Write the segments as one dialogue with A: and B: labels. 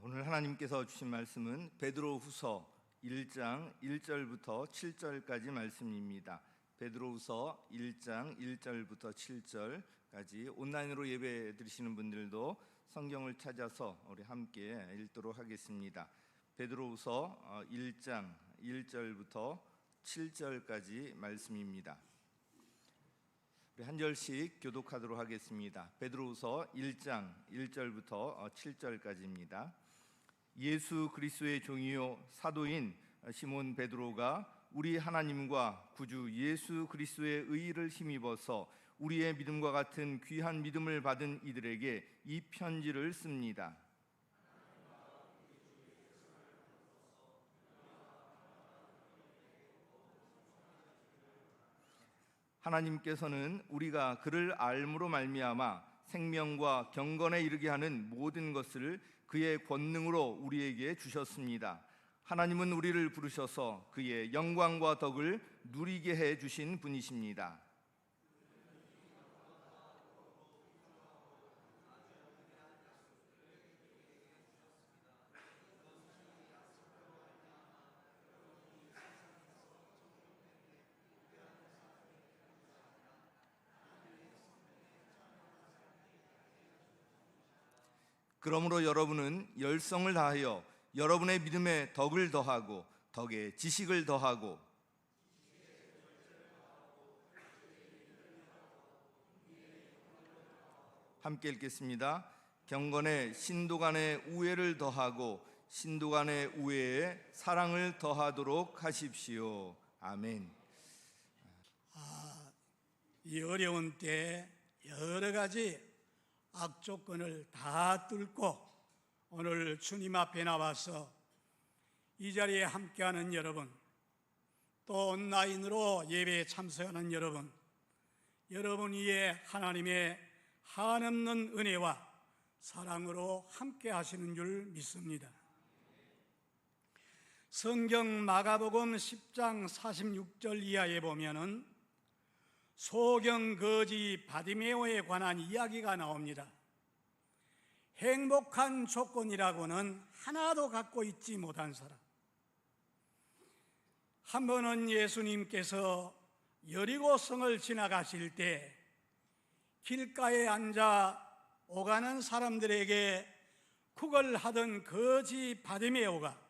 A: 오늘 하나님께서 주신 말씀은 베드로후서 1장 1절부터 7절까지 말씀입니다. 베드로후서 1장 1절부터 7절까지 온라인으로 예배 드리시는 분들도 성경을 찾아서 우리 함께 읽도록 하겠습니다. 베드로후서 1장 1절부터 7절까지 말씀입니다. 우리 한 절씩 교독하도록 하겠습니다. 베드로후서 1장 1절부터 7절까지입니다. 예수 그리스도의 종이요 사도인 시몬 베드로가 우리 하나님과 구주 예수 그리스도의 의를 힘입어서 우리의 믿음과 같은 귀한 믿음을 받은 이들에게 이 편지를 씁니다. 하나님께서는 우리가 그를 알므로 말미암아 생명과 경건에 이르게 하는 모든 것을 그의 권능으로 우리에게 주셨습니다. 하나님은 우리를 부르셔서 그의 영광과 덕을 누리게 해 주신 분이십니다. 그러므로 여러분은 열성을 다하여 여러분의 믿음에 덕을 더하고 덕에 지식을 더하고 함께 읽겠습니다. 경건에 신도 간의 우애를 더하고 신도 간의 우애에 사랑을 더하도록 하십시오. 아멘.
B: 이 어려운 때 여러 가지 악조건을 다 뚫고 오늘 주님 앞에 나와서 이 자리에 함께하는 여러분, 또 온라인으로 예배에 참석하는 여러분, 여러분 위에 하나님의 한없는 은혜와 사랑으로 함께 하시는 줄 믿습니다. 성경 마가복음 10장 46절 이하에 보면은 소경 거지 바디메오에 관한 이야기가 나옵니다. 행복한 조건이라고는 하나도 갖고 있지 못한 사람. 한 번은 예수님께서 여리고성을 지나가실 때 길가에 앉아 오가는 사람들에게 구걸하던 거지 바디메오가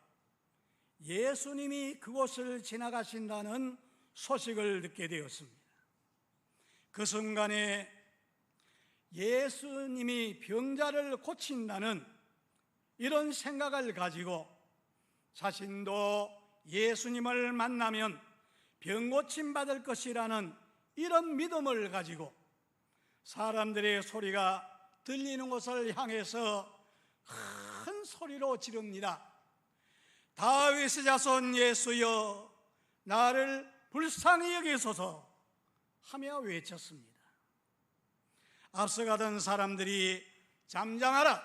B: 예수님이 그곳을 지나가신다는 소식을 듣게 되었습니다. 그 순간에 예수님이 병자를 고친다는 이런 생각을 가지고 자신도 예수님을 만나면 병 고침 받을 것이라는 이런 믿음을 가지고 사람들의 소리가 들리는 곳을 향해서 큰 소리로 지릅니다. 다윗의 자손 예수여, 나를 불쌍히 여기소서 하며 외쳤습니다. 앞서가던 사람들이 잠잠하라,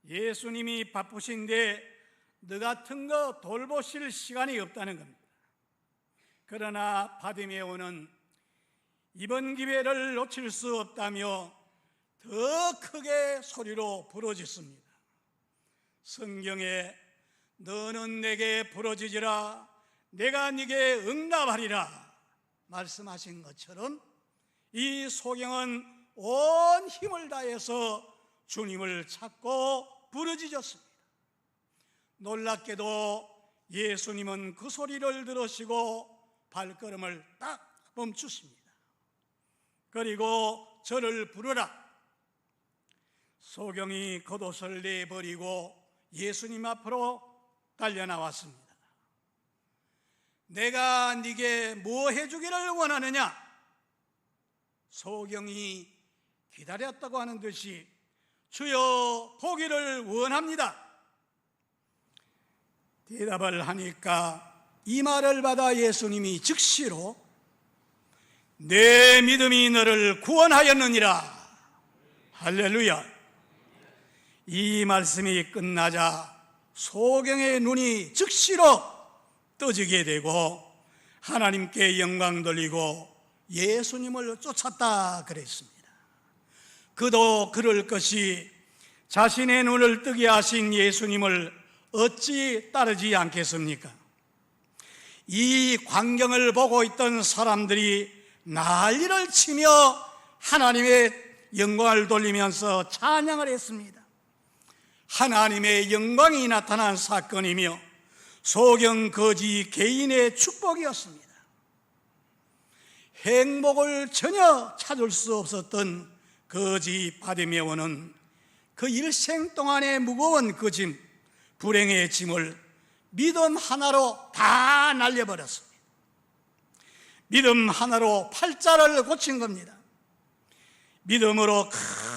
B: 예수님이 바쁘신데 너 같은 거 돌보실 시간이 없다는 겁니다. 그러나 바디메오는 이번 기회를 놓칠 수 없다며 더 크게 소리로 부르짖습니다. 성경에 너는 내게 부르짖으라 내가 네게 응답하리라 말씀하신 것처럼 이 소경은 온 힘을 다해서 주님을 찾고 부르짖었습니다. 놀랍게도 예수님은 그 소리를 들으시고 발걸음을 딱 멈추십니다. 그리고 저를 부르라. 소경이 겉옷을 내버리고 예수님 앞으로 달려나왔습니다. 내가 네게 뭐 해주기를 원하느냐? 소경이 기다렸다고 하는 듯이 주여 보기를 원합니다. 대답을 하니까 이 말을 받아 예수님이 즉시로 내 믿음이 너를 구원하였느니라. 할렐루야. 이 말씀이 끝나자 소경의 눈이 즉시로 떠지게 되고 하나님께 영광 돌리고 예수님을 쫓았다 그랬습니다. 그도 그럴 것이 자신의 눈을 뜨게 하신 예수님을 어찌 따르지 않겠습니까? 이 광경을 보고 있던 사람들이 난리를 치며 하나님의 영광을 돌리면서 찬양을 했습니다. 하나님의 영광이 나타난 사건이며 소경 거지 개인의 축복이었습니다. 행복을 전혀 찾을 수 없었던 거지 바디메오는 그 일생 동안의 무거운 그 짐, 불행의 짐을 믿음 하나로 다 날려버렸습니다. 믿음 하나로 팔자를 고친 겁니다. 믿음으로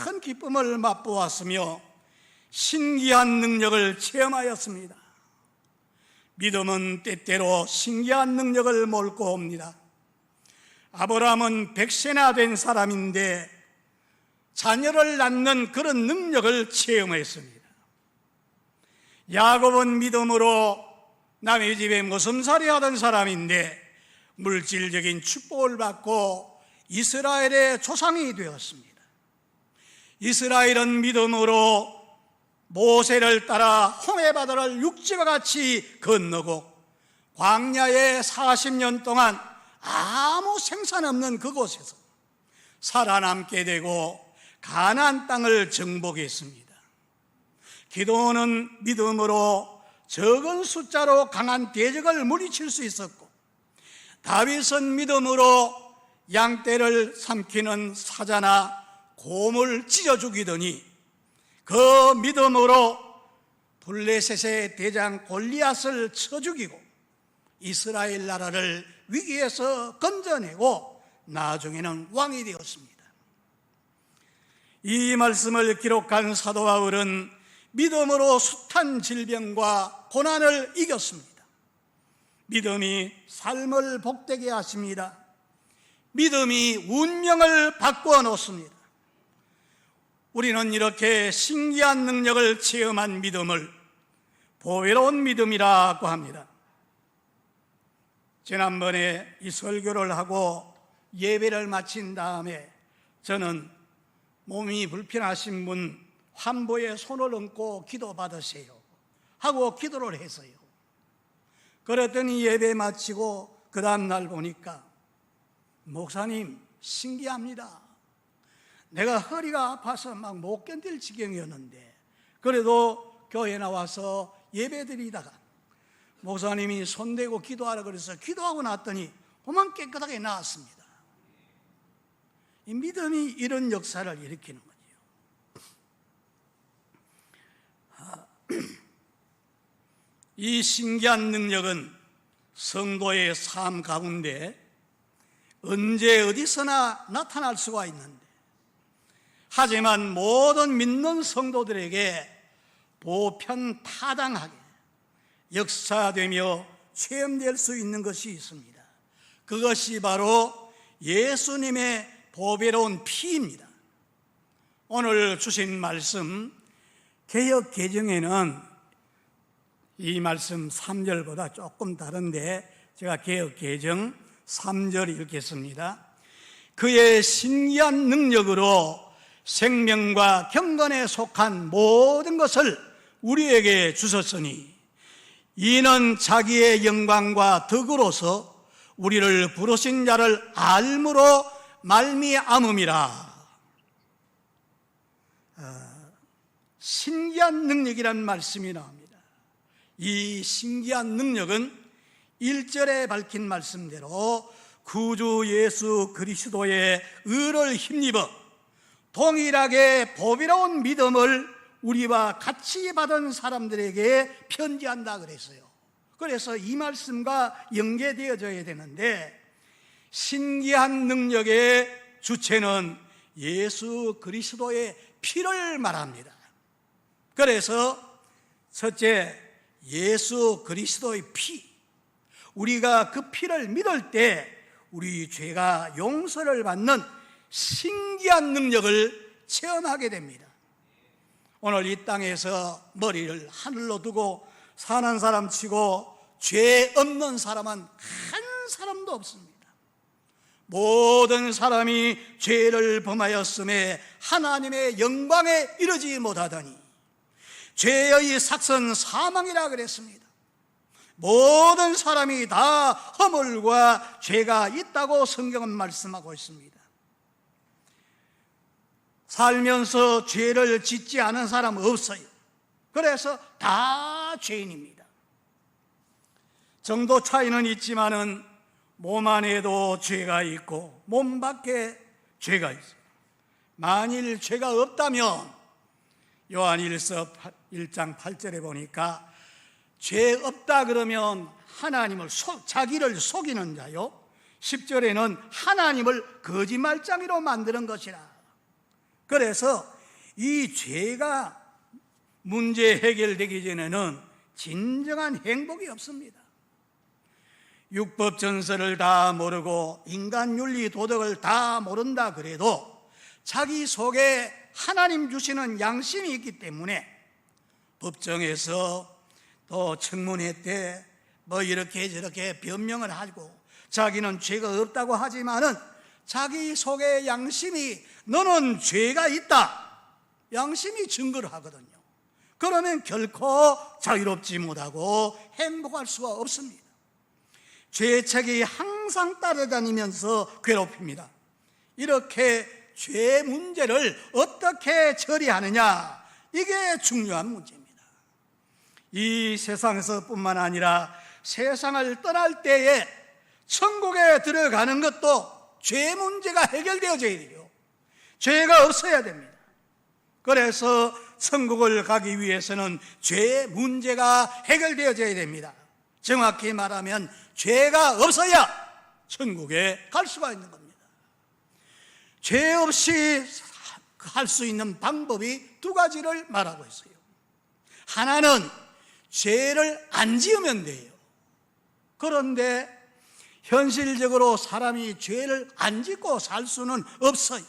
B: 큰 기쁨을 맛보았으며 신기한 능력을 체험하였습니다. 믿음은 때때로 신기한 능력을 몰고 옵니다. 아브라함은 100세나 된 사람인데 자녀를 낳는 그런 능력을 체험했습니다. 야곱은 믿음으로 남의 집에 모섬살이 하던 사람인데 물질적인 축복을 받고 이스라엘의 조상이 되었습니다. 이스라엘은 믿음으로 모세를 따라 홍해바다를 육지와 같이 건너고 광야에 40년 동안 아무 생산 없는 그곳에서 살아남게 되고 가나안 땅을 정복했습니다. 기도는 믿음으로 적은 숫자로 강한 대적을 물리칠 수 있었고, 다윗은 믿음으로 양떼를 삼키는 사자나 곰을 찢어 죽이더니 그 믿음으로 블레셋의 대장 골리앗을 쳐 죽이고 이스라엘 나라를 위기에서 건져내고 나중에는 왕이 되었습니다. 이 말씀을 기록한 사도 바울은 믿음으로 숱한 질병과 고난을 이겼습니다. 믿음이 삶을 복되게 하십니다. 믿음이 운명을 바꾸어 놓습니다. 우리는 이렇게 신기한 능력을 체험한 믿음을 보배로운 믿음이라고 합니다. 지난번에 이 설교를 하고 예배를 마친 다음에 저는 몸이 불편하신 분 환부에 손을 얹고 기도 받으세요 하고 기도를 했어요. 그랬더니 예배 마치고 그 다음날 보니까 목사님 신기합니다. 내가 허리가 아파서 막 못 견딜 지경이었는데 그래도 교회에 나와서 예배 드리다가 목사님이 손대고 기도하라 그래서 기도하고 났더니 그만 깨끗하게 나았습니다. 이 믿음이 이런 역사를 일으키는 거죠. 이 신기한 능력은 성도의 삶 가운데 언제 어디서나 나타날 수가 있는데, 하지만 모든 믿는 성도들에게 보편타당하게 역사되며 체험될 수 있는 것이 있습니다. 그것이 바로 예수님의 보배로운 피입니다. 오늘 주신 말씀 개역 개정에는 이 말씀 3절보다 조금 다른데 제가 개역 개정 3절 읽겠습니다. 그의 신기한 능력으로 생명과 경건에 속한 모든 것을 우리에게 주셨으니 이는 자기의 영광과 덕으로서 우리를 부르신 자를 알므로 말미암음이라. 신기한 능력이란 말씀이 나옵니다. 이 신기한 능력은 1절에 밝힌 말씀대로 구주 예수 그리스도의 의를 힘입어 동일하게 보배로운 믿음을 우리와 같이 받은 사람들에게 편지한다 그랬어요. 그래서 이 말씀과 연계되어져야 되는데, 신기한 능력의 주체는 예수 그리스도의 피를 말합니다. 그래서 첫째, 예수 그리스도의 피, 우리가 그 피를 믿을 때 우리 죄가 용서를 받는 신기한 능력을 체험하게 됩니다. 오늘 이 땅에서 머리를 하늘로 두고 사는 사람 치고 죄 없는 사람은 한 사람도 없습니다. 모든 사람이 죄를 범하였음에 하나님의 영광에 이르지 못하더니 죄의 삭선 사망이라 그랬습니다. 모든 사람이 다 허물과 죄가 있다고 성경은 말씀하고 있습니다. 살면서 죄를 짓지 않은 사람은 없어요. 그래서 다 죄인입니다. 정도 차이는 있지만은 몸 안에도 죄가 있고 몸 밖에 죄가 있어요. 만일 죄가 없다면 요한일서 1장 8절에 보니까 죄 없다 그러면 하나님을 자기를 속이는 자요, 10절에는 하나님을 거짓말장이로 만드는 것이라. 그래서 이 죄가 문제 해결되기 전에는 진정한 행복이 없습니다. 율법 전설을 다 모르고 인간 윤리 도덕을 다 모른다 그래도 자기 속에 하나님 주시는 양심이 있기 때문에 법정에서 또 청문회 때 뭐 이렇게 저렇게 변명을 하고 자기는 죄가 없다고 하지만은 자기 속에 양심이 너는 죄가 있다, 양심이 증거를 하거든요. 그러면 결코 자유롭지 못하고 행복할 수가 없습니다. 죄책이 항상 따라다니면서 괴롭힙니다. 이렇게 죄 문제를 어떻게 처리하느냐, 이게 중요한 문제입니다. 이 세상에서 뿐만 아니라 세상을 떠날 때에 천국에 들어가는 것도 죄 문제가 해결되어져야 돼요. 죄가 없어야 됩니다. 그래서 천국을 가기 위해서는 죄 문제가 해결되어져야 됩니다. 정확히 말하면 죄가 없어야 천국에 갈 수가 있는 겁니다. 죄 없이 할 수 있는 방법이 두 가지를 말하고 있어요. 하나는 죄를 안 지으면 돼요. 그런데 현실적으로 사람이 죄를 안 짓고 살 수는 없어요.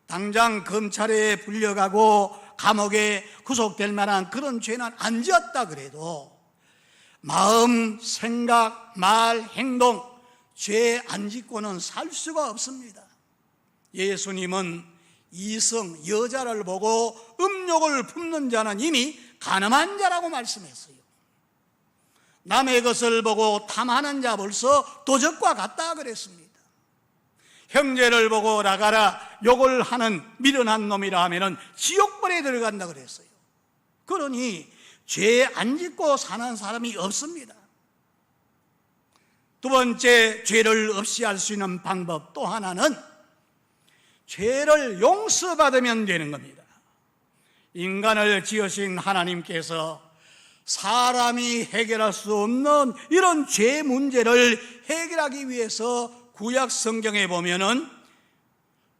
B: 당장 검찰에 불려가고 감옥에 구속될 만한 그런 죄는 안 지었다 그래도 마음, 생각, 말, 행동, 죄 안 짓고는 살 수가 없습니다. 예수님은 이성 여자를 보고 음욕을 품는 자는 이미 가늠한 자라고 말씀했어요. 남의 것을 보고 탐하는 자 벌써 도적과 같다 그랬습니다. 형제를 보고 나가라 욕을 하는 미련한 놈이라 하면은 지옥불에 들어간다 그랬어요. 그러니 죄 안 짓고 사는 사람이 없습니다. 두 번째, 죄를 없이 할 수 있는 방법 또 하나는 죄를 용서받으면 되는 겁니다. 인간을 지으신 하나님께서 사람이 해결할 수 없는 이런 죄 문제를 해결하기 위해서 구약 성경에 보면은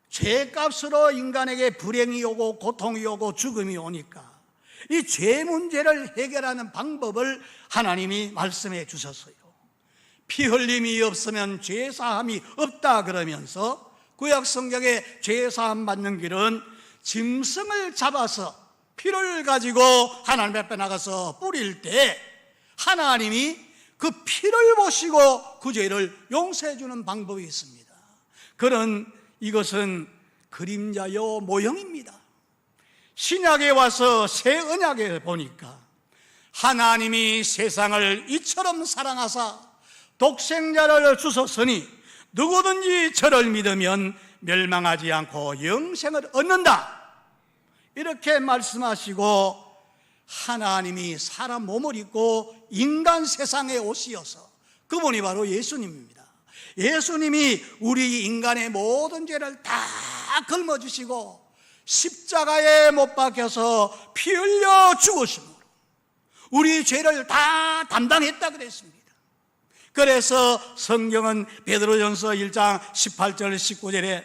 B: 죄값으로 인간에게 불행이 오고 고통이 오고 죽음이 오니까 이 죄 문제를 해결하는 방법을 하나님이 말씀해 주셨어요. 피 흘림이 없으면 죄사함이 없다 그러면서 구약 성경에 죄사함 받는 길은 짐승을 잡아서 피를 가지고 하나님 앞에 나가서 뿌릴 때 하나님이 그 피를 보시고 그 죄를 용서해 주는 방법이 있습니다. 그런 이것은 그림자요 모형입니다. 신약에 와서 새 언약에 보니까 하나님이 세상을 이처럼 사랑하사 독생자를 주셨으니 누구든지 저를 믿으면 멸망하지 않고 영생을 얻는다, 이렇게 말씀하시고 하나님이 사람 몸을 입고 인간 세상에 오시어서 그분이 바로 예수님입니다. 예수님이 우리 인간의 모든 죄를 다 걸머주시고 십자가에 못 박혀서 피 흘려 죽으심으로 우리 죄를 다 담당했다 그랬습니다. 그래서 성경은 베드로전서 1장 18절 19절에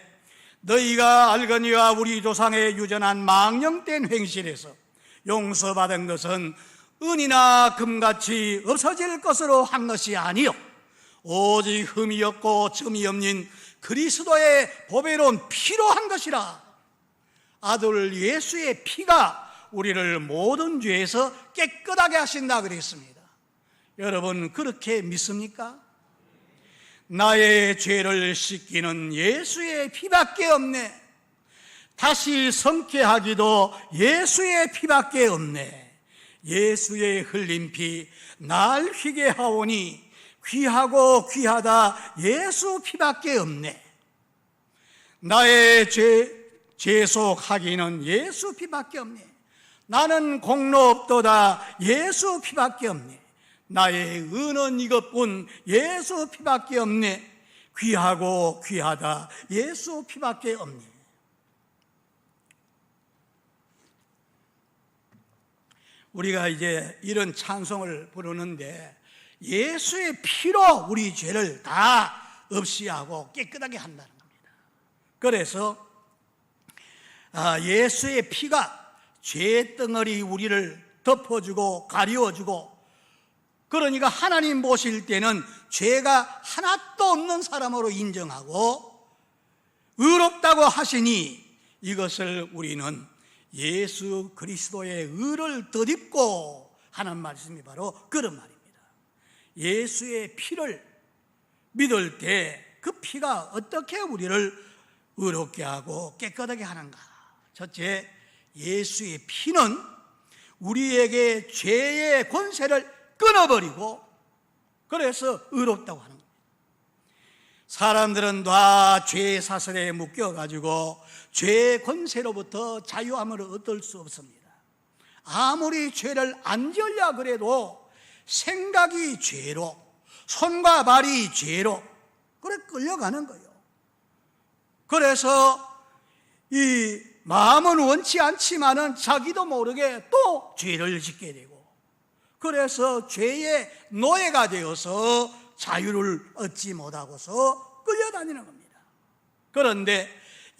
B: 너희가 알거니와 우리 조상의 유전한 망령된 행실에서 용서받은 것은 은이나 금같이 없어질 것으로 한 것이 아니요 오직 흠이 없고 점이 없는 그리스도의 보배로운 피로 한 것이라. 아들 예수의 피가 우리를 모든 죄에서 깨끗하게 하신다 그랬습니다. 여러분 그렇게 믿습니까? 나의 죄를 씻기는 예수의 피밖에 없네. 다시 성쾌하기도 예수의 피밖에 없네. 예수의 흘린 피 날 휘게 하오니 귀하고 귀하다 예수 피밖에 없네. 나의 죄속하기는 예수 피밖에 없네. 나는 공로 없도다 예수 피밖에 없네. 나의 의는 이것뿐 예수 피밖에 없네. 귀하고 귀하다 예수 피밖에 없네. 우리가 이제 이런 찬송을 부르는데 예수의 피로 우리 죄를 다 없이하고 깨끗하게 한다는 겁니다. 그래서 예수의 피가 죄덩어리 우리를 덮어주고 가리워주고, 그러니까 하나님 보실 때는 죄가 하나도 없는 사람으로 인정하고 의롭다고 하시니 이것을 우리는 예수 그리스도의 의를 덧입고 하는 말씀이 바로 그런 말입니다. 예수의 피를 믿을 때 그 피가 어떻게 우리를 의롭게 하고 깨끗하게 하는가? 첫째, 예수의 피는 우리에게 죄의 권세를 끊어버리고 그래서 의롭다고 하는 겁니다. 사람들은 다 죄의 사슬에 묶여가지고 죄의 권세로부터 자유함을 얻을 수 없습니다. 아무리 죄를 안 지으려 그래도 생각이 죄로, 손과 발이 죄로 그래 끌려가는 거예요. 그래서 이 마음은 원치 않지만은 자기도 모르게 또 죄를 짓게 되고, 그래서 죄의 노예가 되어서 자유를 얻지 못하고서 끌려다니는 겁니다. 그런데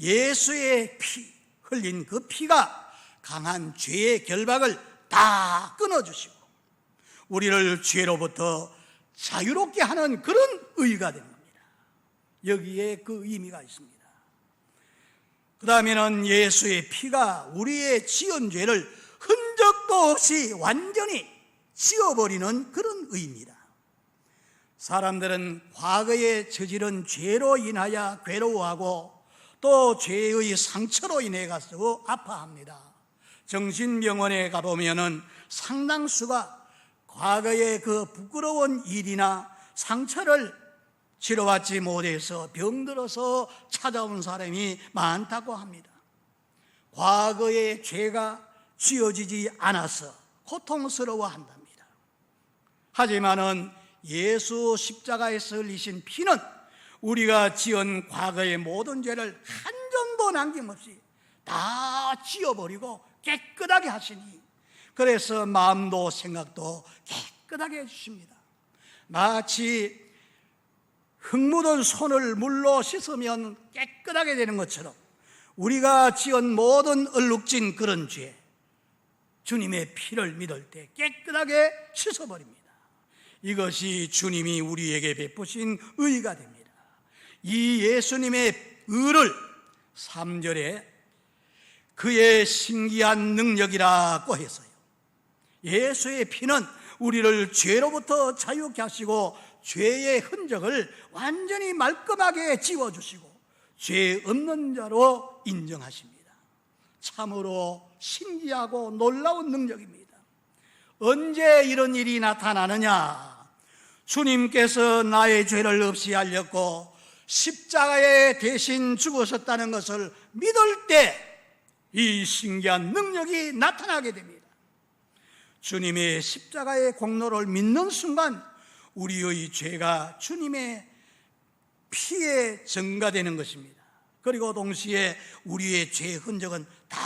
B: 예수의 피, 흘린 그 피가 강한 죄의 결박을 다 끊어주시고 우리를 죄로부터 자유롭게 하는 그런 의가 되는 겁니다. 여기에 그 의미가 있습니다. 그 다음에는 예수의 피가 우리의 지은 죄를 흔적도 없이 완전히 지워버리는 그런 의미입니다. 사람들은 과거에 저지른 죄로 인하여 괴로워하고 또 죄의 상처로 인해 가지고 아파합니다. 정신병원에 가보면은 상당수가 과거의 그 부끄러운 일이나 상처를 치료받지 못해서 병들어서 찾아온 사람이 많다고 합니다. 과거의 죄가 지어지지 않아서 고통스러워한답니다. 하지만은 예수 십자가에서 흘리신 피는 우리가 지은 과거의 모든 죄를 한 점도 남김없이 다 지워버리고 깨끗하게 하시니, 그래서 마음도 생각도 깨끗하게 해주십니다. 마치 흙 묻은 손을 물로 씻으면 깨끗하게 되는 것처럼 우리가 지은 모든 얼룩진 그런 죄, 주님의 피를 믿을 때 깨끗하게 씻어버립니다. 이것이 주님이 우리에게 베푸신 의가 됩니다. 이 예수님의 의를 3절에 그의 신기한 능력이라고 했어요. 예수의 피는 우리를 죄로부터 자유케 하시고 죄의 흔적을 완전히 말끔하게 지워주시고 죄 없는 자로 인정하십니다. 참으로 신기하고 놀라운 능력입니다. 언제 이런 일이 나타나느냐? 주님께서 나의 죄를 없이 하렸고 십자가에 대신 죽으셨다는 것을 믿을 때 이 신기한 능력이 나타나게 됩니다. 주님의 십자가의 공로를 믿는 순간 우리의 죄가 주님의 피에 증가되는 것입니다. 그리고 동시에 우리의 죄의 흔적은 다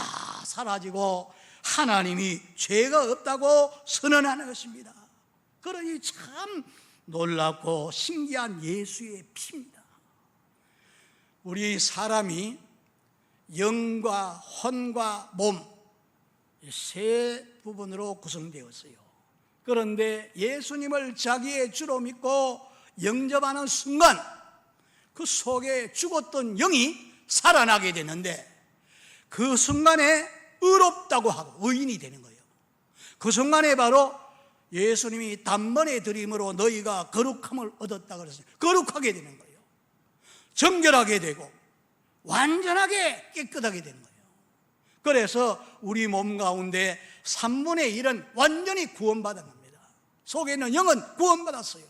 B: 사라지고 하나님이 죄가 없다고 선언하는 것입니다. 그러니 참 놀랍고 신기한 예수의 피입니다. 우리 사람이 영과 혼과 몸, 세 부분으로 구성되었어요. 그런데 예수님을 자기의 주로 믿고 영접하는 순간 그 속에 죽었던 영이 살아나게 되는데, 그 순간에 의롭다고 하고 의인이 되는 거예요. 그 순간에 바로 예수님이 단번에 드림으로 너희가 거룩함을 얻었다 그랬어요. 거룩하게 되는 거예요. 정결하게 되고 완전하게 깨끗하게 되는 거예요. 그래서 우리 몸 가운데 3분의 1은 완전히 구원받은 겁니다. 속에 있는 영은 구원받았어요.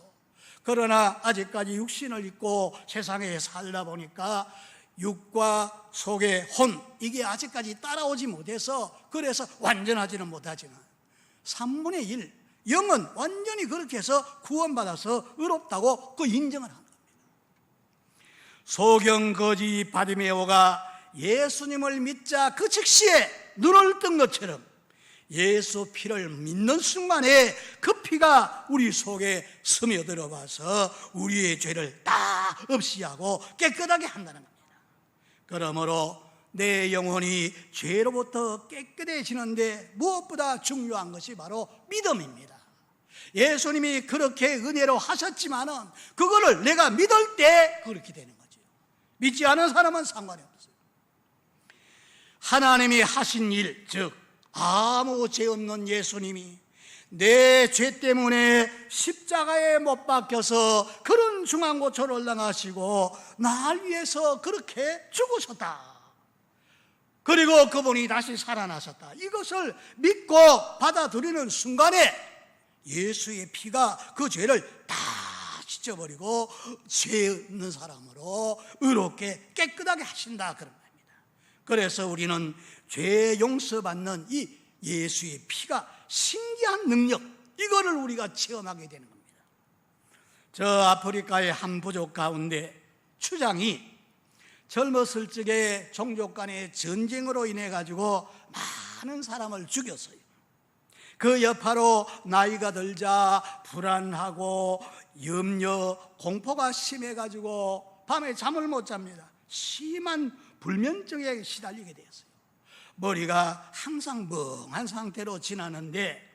B: 그러나 아직까지 육신을 입고 세상에 살다 보니까 육과 속의 혼, 이게 아직까지 따라오지 못해서 그래서 완전하지는 못하지만 3분의 1, 영은 완전히 그렇게 해서 구원받아서 의롭다고 그 인정을 하는 겁니다. 소경 거지 바디메오가 예수님을 믿자 그 즉시에 눈을 뜬 것처럼 예수 피를 믿는 순간에 그 피가 우리 속에 스며들어 봐서 우리의 죄를 다 없이 하고 깨끗하게 한다는 겁니다. 그러므로 내 영혼이 죄로부터 깨끗해지는데 무엇보다 중요한 것이 바로 믿음입니다. 예수님이 그렇게 은혜로 하셨지만은 그거를 내가 믿을 때 그렇게 되는 거죠. 믿지 않은 사람은 상관이 없어요. 하나님이 하신 일, 즉 아무 죄 없는 예수님이 내 죄 때문에 십자가에 못 박혀서 그런 중환고초를 당하시고 날 위해서 그렇게 죽으셨다. 그리고 그분이 다시 살아나셨다. 이것을 믿고 받아들이는 순간에 예수의 피가 그 죄를 다 씻어버리고 죄 없는 사람으로 의롭게 깨끗하게 하신다 그런 겁니다. 그래서 우리는 죄 용서받는 이 예수의 피가 신기한 능력, 이거를 우리가 체험하게 되는 겁니다. 저 아프리카의 한 부족 가운데 추장이 젊었을 적에 종족 간의 전쟁으로 인해 가지고 많은 사람을 죽였어요. 그 여파로 나이가 들자 불안하고 염려, 공포가 심해 가지고 밤에 잠을 못 잡니다. 심한 불면증에 시달리게 되었어요. 머리가 항상 멍한 상태로 지나는데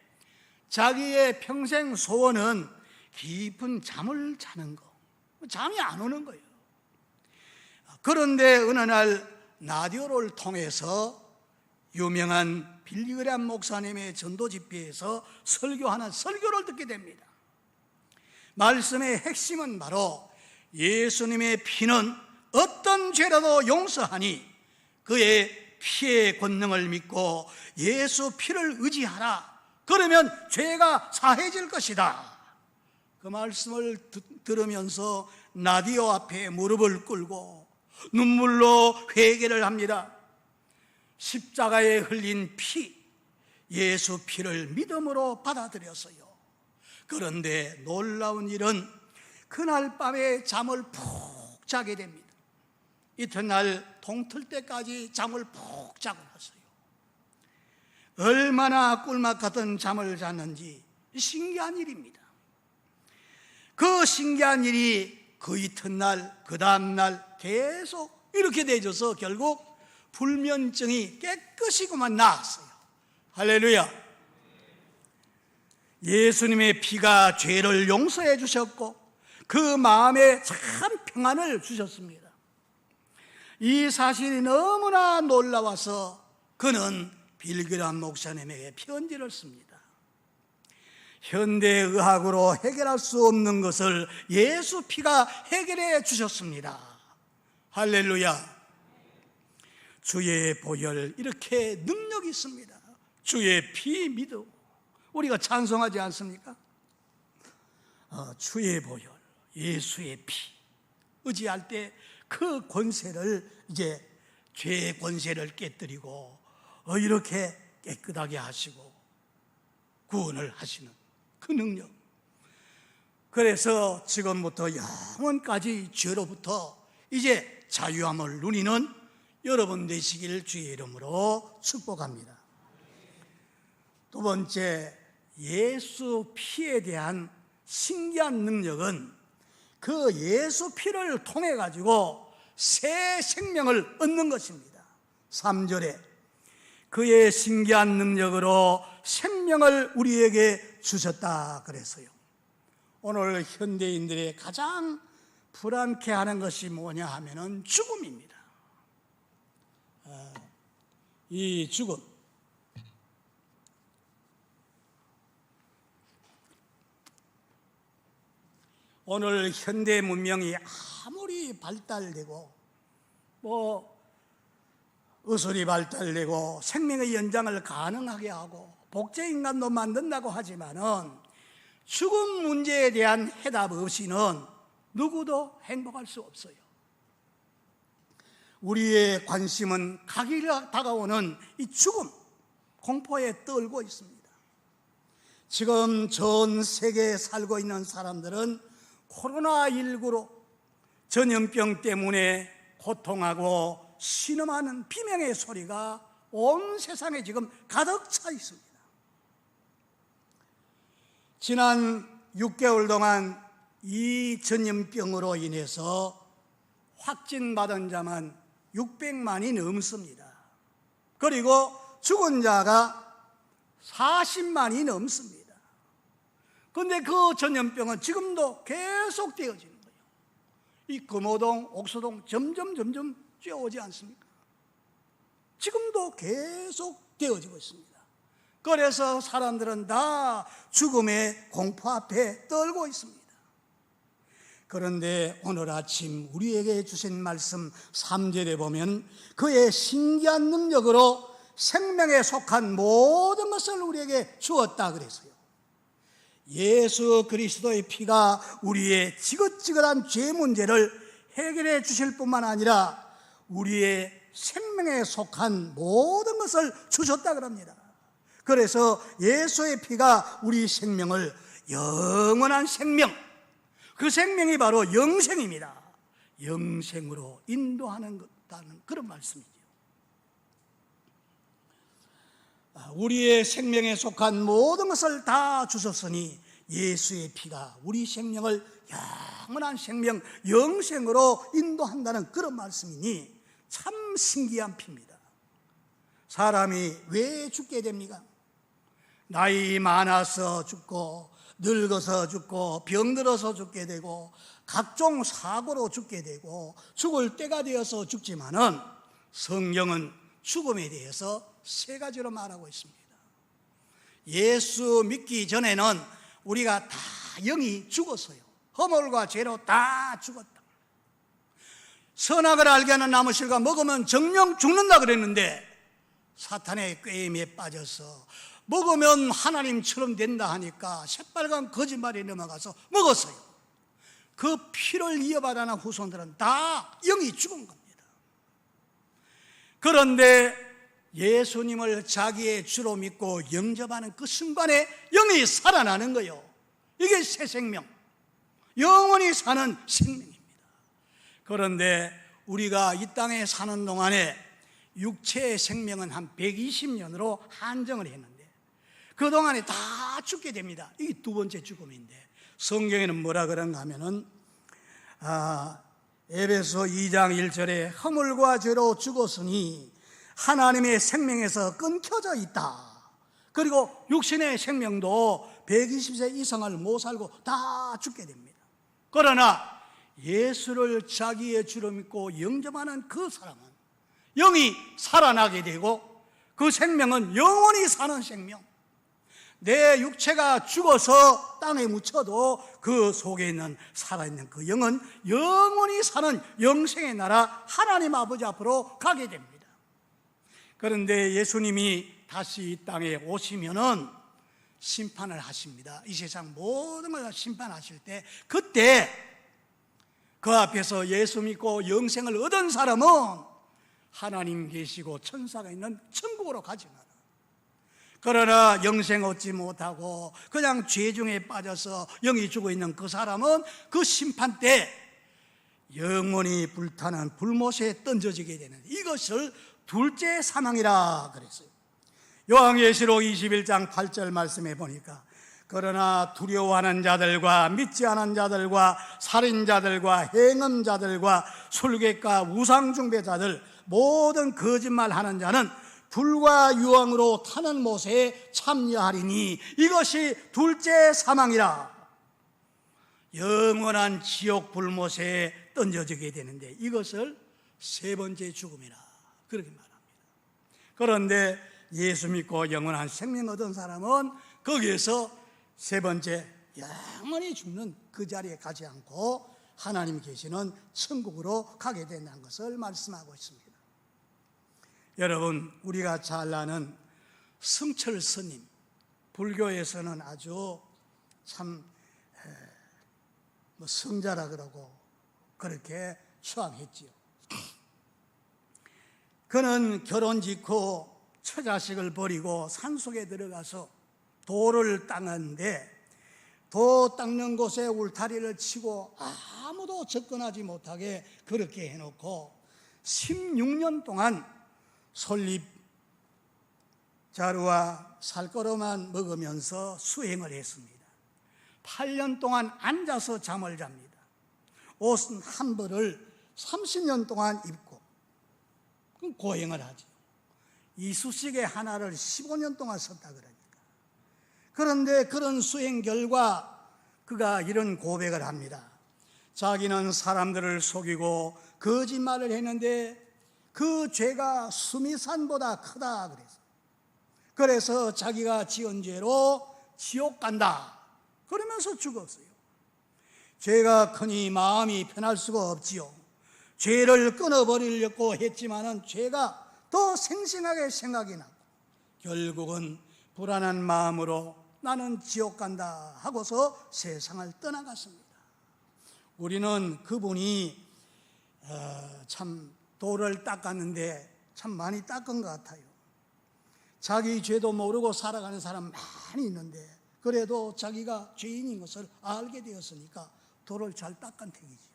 B: 자기의 평생 소원은 깊은 잠을 자는 거, 잠이 안 오는 거예요. 그런데 어느 날 라디오를 통해서 유명한 빌리그램 목사님의 전도 집회에서 설교하는 설교를 듣게 됩니다. 말씀의 핵심은 바로 예수님의 피는 어떤 죄라도 용서하니 그의 피의 권능을 믿고 예수 피를 의지하라. 그러면 죄가 사해질 것이다. 그 말씀을 들으면서 라디오 앞에 무릎을 꿇고 눈물로 회개를 합니다. 십자가에 흘린 피, 예수 피를 믿음으로 받아들였어요. 그런데 놀라운 일은 그날 밤에 잠을 푹 자게 됩니다. 이튿날 동틀 때까지 잠을 푹 자고 났어요. 얼마나 꿀맛 같은 잠을 잤는지 신기한 일입니다. 그 신기한 일이 그 이튿날, 그 다음날 계속 이렇게 되어져서 결국 불면증이 깨끗이 그만 나았어요. 할렐루야. 예수님의 피가 죄를 용서해 주셨고 그 마음에 참 평안을 주셨습니다. 이 사실이 너무나 놀라워서 그는 빌그램 목사님에게 편지를 씁니다. 현대의학으로 해결할 수 없는 것을 예수 피가 해결해 주셨습니다. 할렐루야. 주의 보혈, 이렇게 능력이 있습니다. 주의 피 믿음, 우리가 찬송하지 않습니까? 주의 보혈, 예수의 피 의지할 때 그 권세를 이제 죄의 권세를 깨뜨리고 이렇게 깨끗하게 하시고 구원을 하시는 그 능력. 그래서 지금부터 영원까지 죄로부터 이제 자유함을 누리는 여러분 되시길 주의 이름으로 축복합니다. 두 번째, 예수 피에 대한 신기한 능력은 그 예수 피를 통해 가지고 새 생명을 얻는 것입니다. 3절에 그의 신기한 능력으로 생명을 우리에게 주셨다 그랬어요. 오늘 현대인들의 가장 불안케하는 것이 뭐냐 하면은 죽음입니다. 이 죽음, 오늘 현대 문명이 아무리 발달되고 의술이 발달되고 생명의 연장을 가능하게 하고 복제인간도 만든다고 하지만은 죽음 문제에 대한 해답 없이는 누구도 행복할 수 없어요. 우리의 관심은 가기를 다가오는 이 죽음, 공포에 떨고 있습니다. 지금 전 세계에 살고 있는 사람들은 코로나19로 전염병 때문에 고통하고 신음하는 비명의 소리가 온 세상에 지금 가득 차 있습니다. 지난 6개월 동안 이 전염병으로 인해서 확진받은 자만 600만이 넘습니다. 그리고 죽은 자가 40만이 넘습니다. 그런데 그 전염병은 지금도 계속 되어지는 거예요. 이 금호동, 옥수동 점점 쬐어오지 않습니까? 지금도 계속 되어지고 있습니다. 그래서 사람들은 다 죽음의 공포 앞에 떨고 있습니다. 그런데 오늘 아침 우리에게 주신 말씀 3절에 보면 그의 신기한 능력으로 생명에 속한 모든 것을 우리에게 주었다 그랬어요. 예수 그리스도의 피가 우리의 지긋지긋한 죄 문제를 해결해 주실 뿐만 아니라 우리의 생명에 속한 모든 것을 주셨다 그럽니다. 그래서 예수의 피가 우리 생명을 영원한 생명, 그 생명이 바로 영생입니다. 영생으로 인도하는 것다는 그런 말씀이죠. 우리의 생명에 속한 모든 것을 다 주셨으니 예수의 피가 우리 생명을 영원한 생명, 영생으로 인도한다는 그런 말씀이니 참 신기한 피입니다. 사람이 왜 죽게 됩니까? 나이 많아서 죽고 늙어서 죽고 병들어서 죽게 되고 각종 사고로 죽게 되고 죽을 때가 되어서 죽지만은 성경은 죽음에 대해서 세 가지로 말하고 있습니다. 예수 믿기 전에는 우리가 다 영이 죽었어요. 허물과 죄로 다 죽었다. 선악을 알게 하는 나무 실과 먹으면 정령 죽는다 그랬는데 사탄의 꾀임에 빠져서 먹으면 하나님처럼 된다 하니까 새빨간 거짓말에 넘어가서 먹었어요. 그 피를 이어받아는 후손들은 다 영이 죽은 겁니다. 그런데 예수님을 자기의 주로 믿고 영접하는 그 순간에 영이 살아나는 거예요. 이게 새 생명, 영원히 사는 생명입니다. 그런데 우리가 이 땅에 사는 동안에 육체의 생명은 한 120년으로 한정을 했는데 그동안에 다 죽게 됩니다. 이게 두 번째 죽음인데 성경에는 뭐라 그런가 하면은 에베소 2장 1절에 허물과 죄로 죽었으니 하나님의 생명에서 끊겨져 있다. 그리고 육신의 생명도 120세 이상을 못 살고 다 죽게 됩니다. 그러나 예수를 자기의 주로 믿고 영접하는 그 사람은 영이 살아나게 되고 그 생명은 영원히 사는 생명, 내 육체가 죽어서 땅에 묻혀도 그 속에 있는 살아있는 그 영은 영원히 사는 영생의 나라 하나님 아버지 앞으로 가게 됩니다. 그런데 예수님이 다시 이 땅에 오시면은 심판을 하십니다. 이 세상 모든 걸 심판하실 때 그때 그 앞에서 예수 믿고 영생을 얻은 사람은 하나님 계시고 천사가 있는 천국으로 가지만 그러나 영생 얻지 못하고 그냥 죄 중에 빠져서 영이 죽어 있는 그 사람은 그 심판 때 영원히 불타는 불못에 던져지게 되는 이것을 둘째 사망이라 그랬어요. 요한계시록 21장 8절 말씀에 보니까 그러나 두려워하는 자들과 믿지 않은 자들과 살인자들과 행음자들과 술객과 우상숭배자들 모든 거짓말하는 자는 불과 유황으로 타는 못에 참여하리니 이것이 둘째 사망이라. 영원한 지옥 불못에 던져지게 되는데 이것을 세 번째 죽음이라 그렇게 말합니다. 그런데 예수 믿고 영원한 생명 얻은 사람은 거기에서 세 번째 영원히 죽는 그 자리에 가지 않고 하나님 계시는 천국으로 가게 된다는 것을 말씀하고 있습니다. 여러분, 우리가 잘 아는 승철 스님, 불교에서는 아주 참 성자라 그러고 그렇게 추앙했지요. 그는 결혼 짓고 처자식을 버리고 산속에 들어가서 돌을 닦는데, 도 닦는 곳에 울타리를 치고 아무도 접근하지 못하게 그렇게 해놓고 16년 동안 솔잎 자루와 살거름만 먹으면서 수행을 했습니다. 8년 동안 앉아서 잠을 잡니다. 옷은 한 벌을 30년 동안 입고 고행을 하죠. 이쑤시개 하나를 15년 동안 썼다 그러니까. 그런데 그런 수행 결과 그가 이런 고백을 합니다. 자기는 사람들을 속이고 거짓말을 했는데 그 죄가 수미산보다 크다 그래서 자기가 지은 죄로 지옥 간다 그러면서 죽었어요. 죄가 크니 마음이 편할 수가 없지요. 죄를 끊어버리려고 했지만은 죄가 더 생생하게 생각이 나고 결국은 불안한 마음으로 나는 지옥 간다 하고서 세상을 떠나갔습니다. 우리는 그분이 참 돌을 닦았는데 참 많이 닦은 것 같아요. 자기 죄도 모르고 살아가는 사람 많이 있는데 그래도 자기가 죄인인 것을 알게 되었으니까 돌을 잘 닦은 택이지요.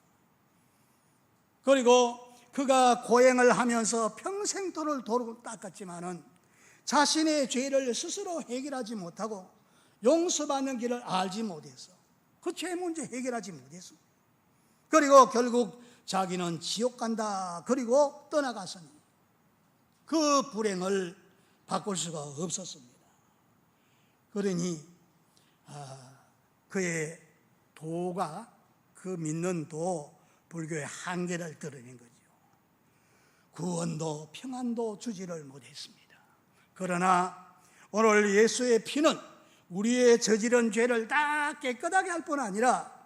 B: 그리고 그가 고행을 하면서 평생 돌을 닦았지만은 자신의 죄를 스스로 해결하지 못하고 용서받는 길을 알지 못해서 그 죄 문제 해결하지 못했습니다. 그리고 결국 자기는 지옥 간다 그리고 떠나갔으니 그 불행을 바꿀 수가 없었습니다. 그러니 그의 도가, 그 믿는 도, 불교의 한계를 드러낸 거죠. 구원도 평안도 주지를 못했습니다. 그러나 오늘 예수의 피는 우리의 저지른 죄를 다 깨끗하게 할 뿐 아니라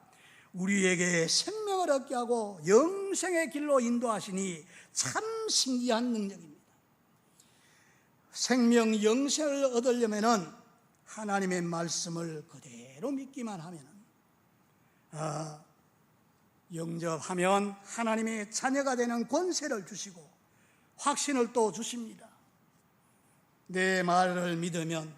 B: 우리에게 생명을 얻게 하고 영생의 길로 인도하시니 참 신기한 능력입니다. 생명 영생을 얻으려면은 하나님의 말씀을 그대로 믿기만 하면은 영접하면 하나님의 자녀가 되는 권세를 주시고 확신을 또 주십니다. 내 말을 믿으면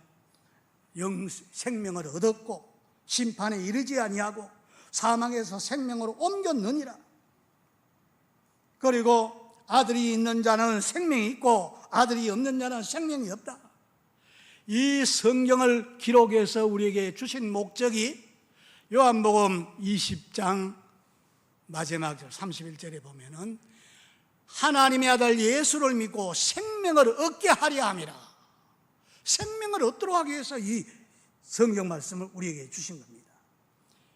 B: 생명을 얻었고 심판에 이르지 아니하고 사망에서 생명으로 옮겼느니라. 그리고 아들이 있는 자는 생명이 있고 아들이 없는 자는 생명이 없다. 이 성경을 기록해서 우리에게 주신 목적이 요한복음 20장 마지막 절 31절에 보면은 하나님의 아들 예수를 믿고 생명을 얻게 하려 함이라. 생명을 얻도록 하기 위해서 이 성경 말씀을 우리에게 주신 겁니다.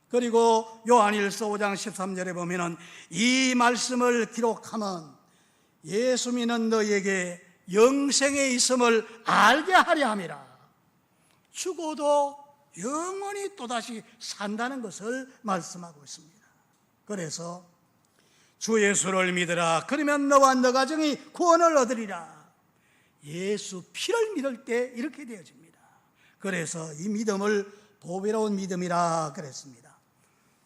B: 그리고 요한일서 5장 13절에 보면은 이 말씀을 기록하면 예수 믿는 너희에게 영생에 있음을 알게 하려 함이라. 죽어도 영원히 또다시 산다는 것을 말씀하고 있습니다. 그래서 주 예수를 믿으라. 그러면 너와 너 가정이 구원을 얻으리라. 예수 피를 믿을 때 이렇게 되어집니다. 그래서 이 믿음을 보배로운 믿음이라 그랬습니다.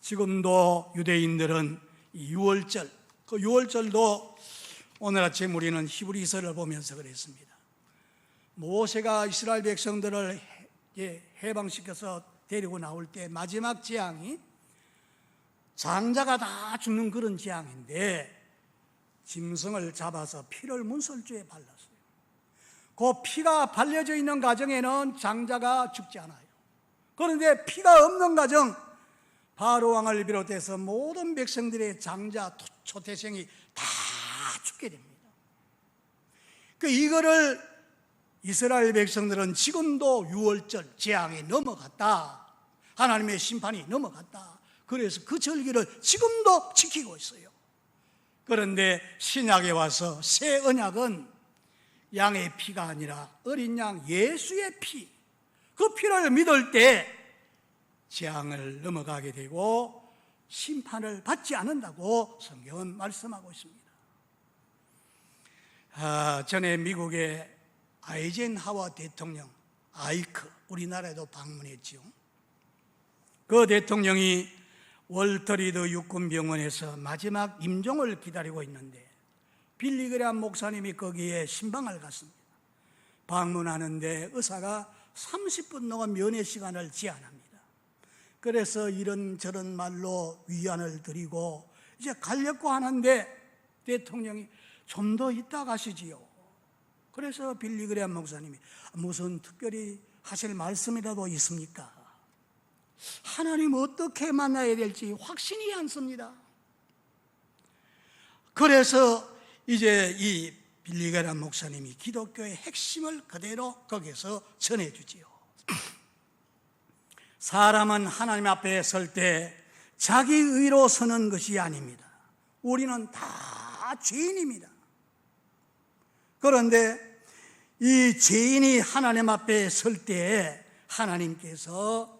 B: 지금도 유대인들은 유월절, 그 유월절도 오늘 아침 우리는 히브리서를 보면서 그랬습니다. 모세가 이스라엘 백성들을 해방시켜서 데리고 나올 때 마지막 재앙이 장자가 다 죽는 그런 재앙인데 짐승을 잡아서 피를 문설주에 발랐어요. 그 피가 발려져 있는 가정에는 장자가 죽지 않아요. 그런데 피가 없는 가정, 바로 왕을 비롯해서 모든 백성들의 장자, 초태생이 다 죽게 됩니다. 이거를 이스라엘 백성들은 지금도 유월절 재앙이 넘어갔다, 하나님의 심판이 넘어갔다, 그래서 그 절기를 지금도 지키고 있어요. 그런데 신약에 와서 새 언약은 양의 피가 아니라 어린 양 예수의 피, 그 피를 믿을 때 재앙을 넘어가게 되고 심판을 받지 않는다고 성경은 말씀하고 있습니다. 전에 미국의 아이젠하워 대통령, 아이크, 우리나라에도 방문했지요. 그 대통령이 월터리드 육군병원에서 마지막 임종을 기다리고 있는데 빌리 그레함 목사님이 거기에 신방을 갔습니다. 방문하는데 의사가 30분 동안 면회 시간을 제한합니다. 그래서 이런저런 말로 위안을 드리고 이제 가려고 하는데 대통령이 좀 더 있다 가시지요. 그래서 빌리 그레함 목사님이 무슨 특별히 하실 말씀이라도 있습니까? 하나님 어떻게 만나야 될지 확신이 않습니다. 그래서 이제 이 빌리 그레함 목사님이 기독교의 핵심을 그대로 거기서 전해주지요. 사람은 하나님 앞에 설 때 자기 의로 서는 것이 아닙니다. 우리는 다 죄인입니다. 그런데 이 죄인이 하나님 앞에 설 때에 하나님께서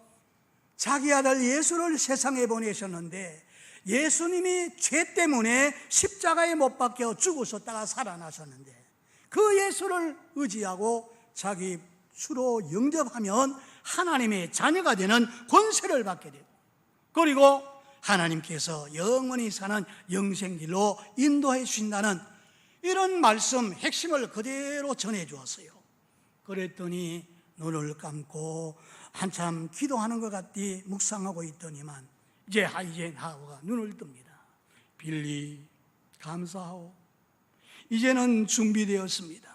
B: 자기 아들 예수를 세상에 보내셨는데 예수님이 죄 때문에 십자가에 못 박혀 죽으셨다가 살아나셨는데 그 예수를 의지하고 자기 주로 영접하면 하나님의 자녀가 되는 권세를 받게 되고, 그리고 하나님께서 영원히 사는 영생길로 인도해 주신다는 이런 말씀 핵심을 그대로 전해 주었어요. 그랬더니 눈을 감고 한참 기도하는 것 같이 묵상하고 있더니만 이제 아이젠하워가 눈을 뜹니다. 빌리, 감사하오. 이제는 준비되었습니다.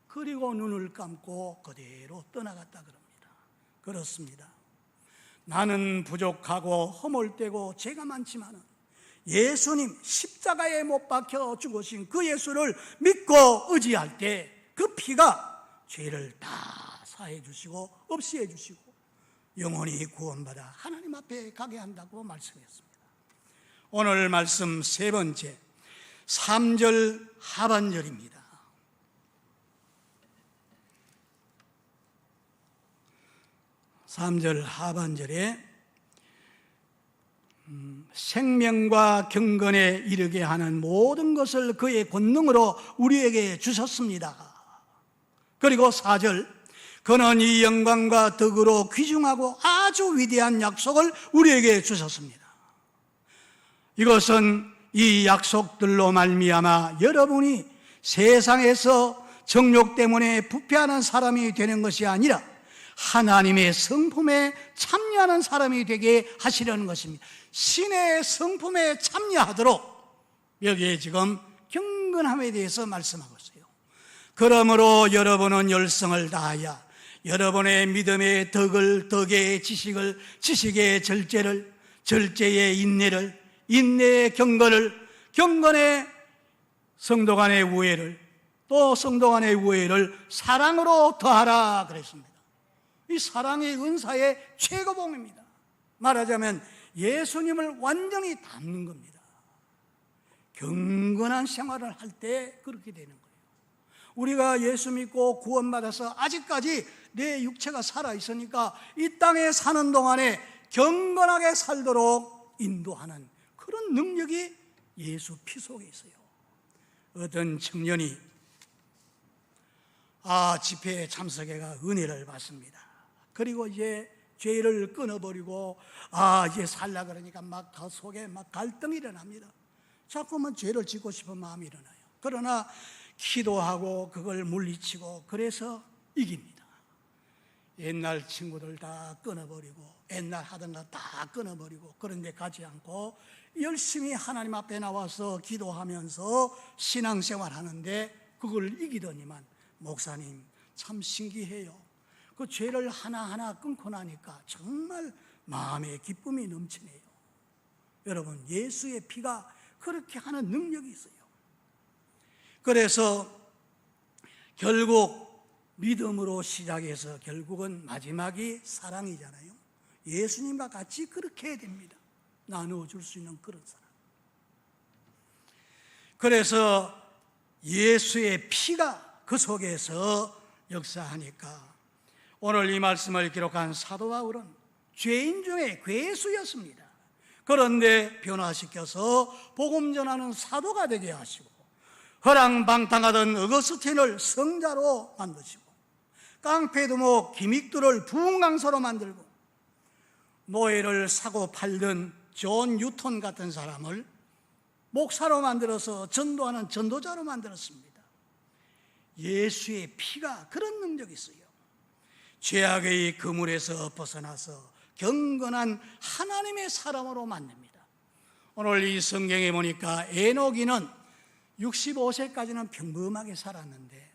B: 그리고 눈을 감고 그대로 떠나갔다 그럽니다. 그렇습니다. 나는 부족하고 허물되고 죄가 많지만은 예수님 십자가에 못 박혀 죽으신 그 예수를 믿고 의지할 때 그 피가 죄를 다 사해 주시고 없이해 주시고 영원히 구원받아 하나님 앞에 가게 한다고 말씀했습니다. 오늘 말씀 세 번째 3절 하반절입니다. 3절 하반절에 생명과 경건에 이르게 하는 모든 것을 그의 권능으로 우리에게 주셨습니다. 그리고 4절, 그는 이 영광과 덕으로 귀중하고 아주 위대한 약속을 우리에게 주셨습니다. 이것은 이 약속들로 말미암아 여러분이 세상에서 정욕 때문에 부패하는 사람이 되는 것이 아니라 하나님의 성품에 참여하는 사람이 되게 하시려는 것입니다. 신의 성품에 참여하도록 여기에 지금 경건함에 대해서 말씀하고 있어요. 그러므로 여러분은 열성을 다하여 여러분의 믿음의 덕을, 덕의 지식을, 지식의 절제를, 절제의 인내를, 인내의 경건을, 경건의 성도 간의 우애를, 또 성도 간의 우애를 사랑으로 더하라 그랬습니다. 이 사랑의 은사의 최고봉입니다. 말하자면 예수님을 완전히 닮는 겁니다. 경건한 생활을 할 때 그렇게 되는 거예요. 우리가 예수 믿고 구원받아서 아직까지 내 육체가 살아있으니까 이 땅에 사는 동안에 경건하게 살도록 인도하는 그런 능력이 예수 피 속에 있어요. 어떤 청년이 집회에 참석해가 은혜를 받습니다. 그리고 이제 죄를 끊어버리고 이제 살라 그러니까 막 속에 막 갈등이 일어납니다. 자꾸만 죄를 짓고 싶은 마음이 일어나요. 그러나 기도하고 그걸 물리치고 그래서 이깁니다. 옛날 친구들 다 끊어버리고 옛날 하던 거 다 끊어버리고 그런 데 가지 않고 열심히 하나님 앞에 나와서 기도하면서 신앙생활 하는데 그걸 이기더니만 목사님 참 신기해요. 그 죄를 하나하나 끊고 나니까 정말 마음의 기쁨이 넘치네요. 여러분, 예수의 피가 그렇게 하는 능력이 있어요. 그래서 결국 믿음으로 시작해서 결국은 마지막이 사랑이잖아요. 예수님과 같이 그렇게 해야 됩니다. 나누어줄 수 있는 그런 사랑. 그래서 예수의 피가 그 속에서 역사하니까 오늘 이 말씀을 기록한 사도 바울은 죄인 중에 괴수였습니다. 그런데 변화시켜서 복음 전하는 사도가 되게 하시고 허랑방탕하던 어거스틴을 성자로 만드시고, 깡패두목 기믹들을 부흥강사로 만들고, 노예를 사고 팔던 존 뉴턴 같은 사람을 목사로 만들어서 전도하는 전도자로 만들었습니다. 예수의 피가 그런 능력이 있어요. 죄악의 그물에서 벗어나서 경건한 하나님의 사람으로 만듭니다. 오늘 이 성경에 보니까 에녹이는 65세까지는 평범하게 살았는데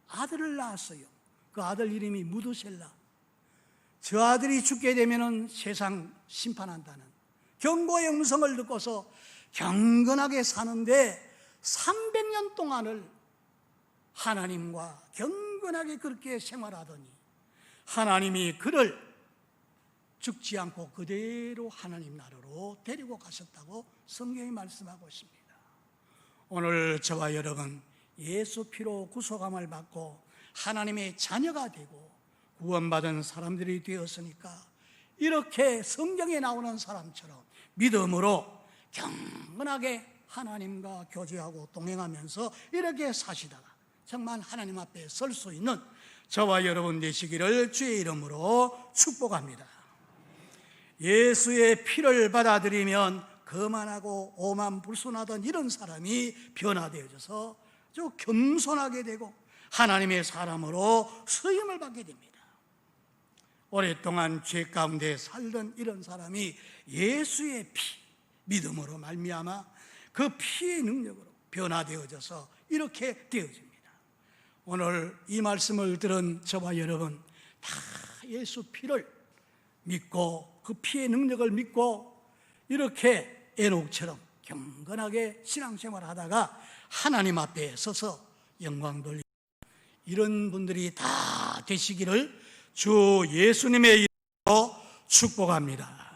B: 아들을 낳았어요. 그 아들 이름이 무두셀라. 저 아들이 죽게 되면 세상 심판한다는 경고의 음성을 듣고서 경건하게 사는데 300년 동안을 하나님과 경건하게 그렇게 생활하더니 하나님이 그를 죽지 않고 그대로 하나님 나라로 데리고 가셨다고 성경이 말씀하고 있습니다. 오늘 저와 여러분 예수 피로 구속함을 받고 하나님의 자녀가 되고 구원받은 사람들이 되었으니까 이렇게 성경에 나오는 사람처럼 믿음으로 경건하게 하나님과 교제하고 동행하면서 이렇게 사시다가 정말 하나님 앞에 설 수 있는 저와 여러분 되시기를 주의 이름으로 축복합니다. 예수의 피를 받아들이면 거만하고 오만불순하던 이런 사람이 변화되어져서 아주 겸손하게 되고 하나님의 사람으로 쓰임을 받게 됩니다. 오랫동안 죄 가운데 살던 이런 사람이 예수의 피, 믿음으로 말미암아 그 피의 능력으로 변화되어져서 이렇게 되어집니다. 오늘 이 말씀을 들은 저와 여러분 다 예수 피를 믿고 그 피의 능력을 믿고 이렇게 에녹처럼 경건하게 신앙생활을 하다가 하나님 앞에 서서 영광 돌리는 이런 분들이 다 되시기를 주 예수님의 이름으로 축복합니다.